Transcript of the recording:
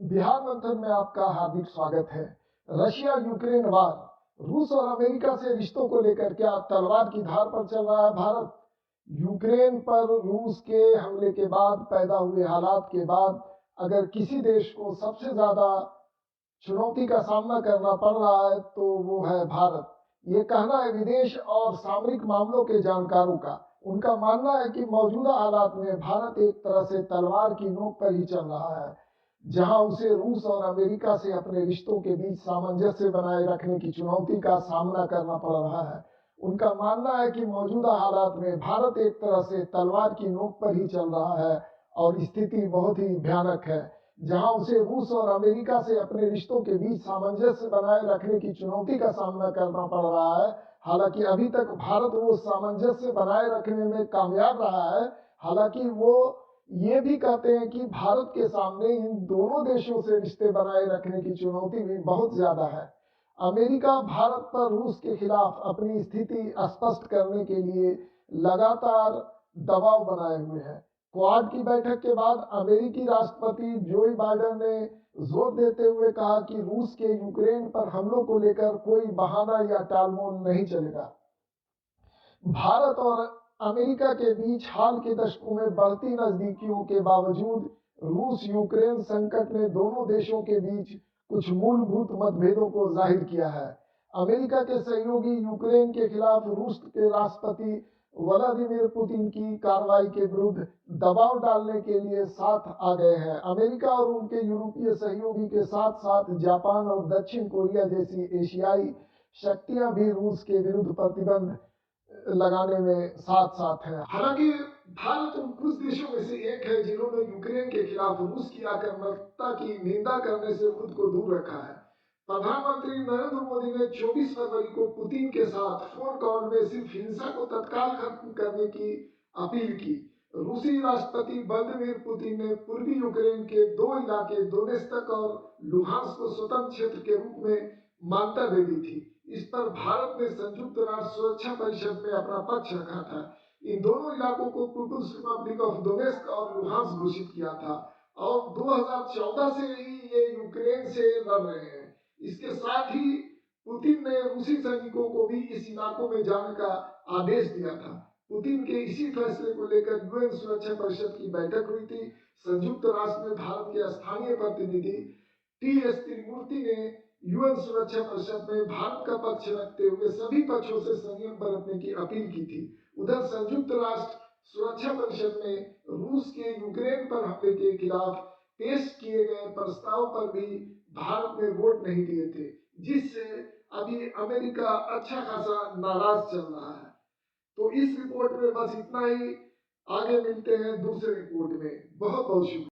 बिहार मंथन में आपका हार्दिक स्वागत है। रशिया यूक्रेन वार, रूस और अमेरिका से रिश्तों को लेकर क्या तलवार की धार पर चल रहा है भारत? यूक्रेन पर रूस के हमले के बाद पैदा हुए हालात के बाद अगर किसी देश को सबसे ज्यादा चुनौती का सामना करना पड़ रहा है तो वो है भारत। ये कहना है विदेश और सामरिक मामलों के जानकारों का। उनका मानना है कि मौजूदा हालात में भारत एक तरह से तलवार की नोक पर ही चल रहा है, जहां उसे रूस और अमेरिका से अपने रिश्तों के बीच सामंजस्य बनाए रखने की चुनौती का सामना करना पड़ रहा है। उनका मानना है कि मौजूदा हालात में भारत एक तरह से तलवार की नोक पर ही चल रहा है और स्थिति बहुत ही भयानक है, जहां उसे रूस और अमेरिका से अपने रिश्तों के बीच सामंजस्य बनाए रखने की चुनौती का सामना करना पड़ रहा है। हालांकि अभी तक भारत वो सामंजस्य बनाए रखने में कामयाब रहा है। हालांकि वो ये भी कहते हैं कि भारत के सामने इन दोनों देशों से रिश्ते बनाए रखने की चुनौती भी बहुत ज्यादा है। अमेरिका भारत पर रूस के खिलाफ अपनी स्थिति स्पष्ट करने के लिए लगातार दबाव बनाए हुए है। क्वाड की बैठक के बाद अमेरिकी राष्ट्रपति जो बाइडेन ने जोर देते हुए कहा कि रूस के यूक्रेन पर हमलों को लेकर कोई बहाना या टालमटोल नहीं चलेगा। भारत और अमेरिका के बीच हाल के दशकों में बढ़ती नजदीकियों के बावजूद रूस यूक्रेन संकट ने दोनों देशों के बीच कुछ मूलभूत मतभेदों को जाहिर किया है। अमेरिका के सहयोगी यूक्रेन के खिलाफ रूस के राष्ट्रपति व्लादिमीर पुतिन की कार्रवाई के विरुद्ध दबाव डालने के लिए साथ आ गए हैं। अमेरिका और उनके यूरोपीय सहयोगी के साथ साथ जापान और दक्षिण कोरिया जैसी एशियाई शक्तियां भी रूस के विरुद्ध प्रतिबंध लगाने में साथ साथ है। हालांकि भारत उन कुछ देशों में से एक है जिन्होंने यूक्रेन के खिलाफ रूस की आक्रामकता की निंदा करने से खुद को दूर रखा है। प्रधानमंत्री नरेंद्र मोदी ने 24 फरवरी को पुतिन के साथ फोन कॉल में सिर्फ हिंसा को तत्काल खत्म करने की अपील की। रूसी राष्ट्रपति व्लादिमीर पुतिन ने पूर्वी यूक्रेन के दो इलाके दोनेत्स्क और लुहांस्क को स्वतंत्र क्षेत्र के रूप में मान्यता दे दी थी। इस पर भारत ने संयुक्त राष्ट्र सुरक्षा परिषद में अपना पक्ष रखा था। इन दोनों इलाकों को पीपुल्स रिपब्लिक ऑफ डोनेट्स्क और लुहांस्क घोषित किया था और 2014 से ही ये यूक्रेन से लड़ रहे हैं। इसके साथ ही पुतिन ने रूसी सैनिकों को भी इस इलाकों में जाने का आदेश दिया था। पुतिन के इसी फैसले को लेकर यूएन सुरक्षा परिषद की बैठक हुई थी। संयुक्त राष्ट्र में भारत के स्थानीय प्रतिनिधि टी.एस. त्रिमूर्ति ने यूएन सुरक्षा परिषद में भारत का पक्ष रखते हुए सभी पक्षों से संयम बरतने की अपील की थी। उधर संयुक्त राष्ट्र सुरक्षा परिषद में रूस के यूक्रेन पर हमले के खिलाफ पेश किए गए प्रस्ताव पर भी भारत ने वोट नहीं दिए थे, जिससे अभी अमेरिका अच्छा खासा नाराज चल रहा है। तो इस रिपोर्ट में बस इतना ही। आगे मिलते हैं दूसरे रिपोर्ट में। बहुत बहुत शुक्रिया।